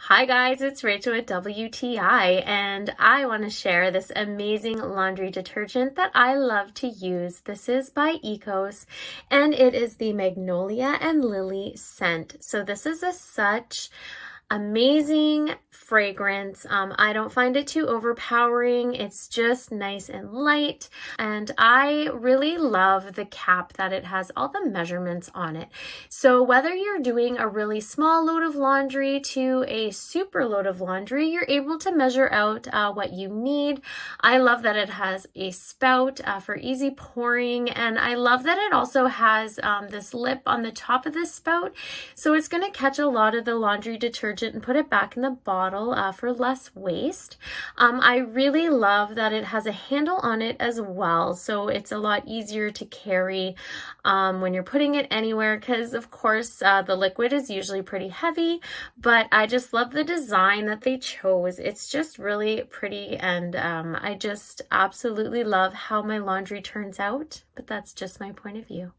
Hi guys, it's Rachel with WTI, and I want to share this amazing laundry detergent that I love to use. This is by ECOS, and it is the Magnolia and Lily scent. So this is such amazing fragrance. I don't find it too overpowering. It's just nice and light, and I really love the cap that it has all the measurements on it. So whether you're doing a really small load of laundry to a super load of laundry, you're able to measure out what you need. I love that it has a spout for easy pouring, and I love that it also has this lip on the top of this spout, so it's going to catch a lot of the laundry detergent and put it back in the bottle for less waste. I really love that it has a handle on it as well, so it's a lot easier to carry when you're putting it anywhere, because of course the liquid is usually pretty heavy, but I just love the design that they chose. It's just really pretty, and I just absolutely love how my laundry turns out, but that's just my point of view.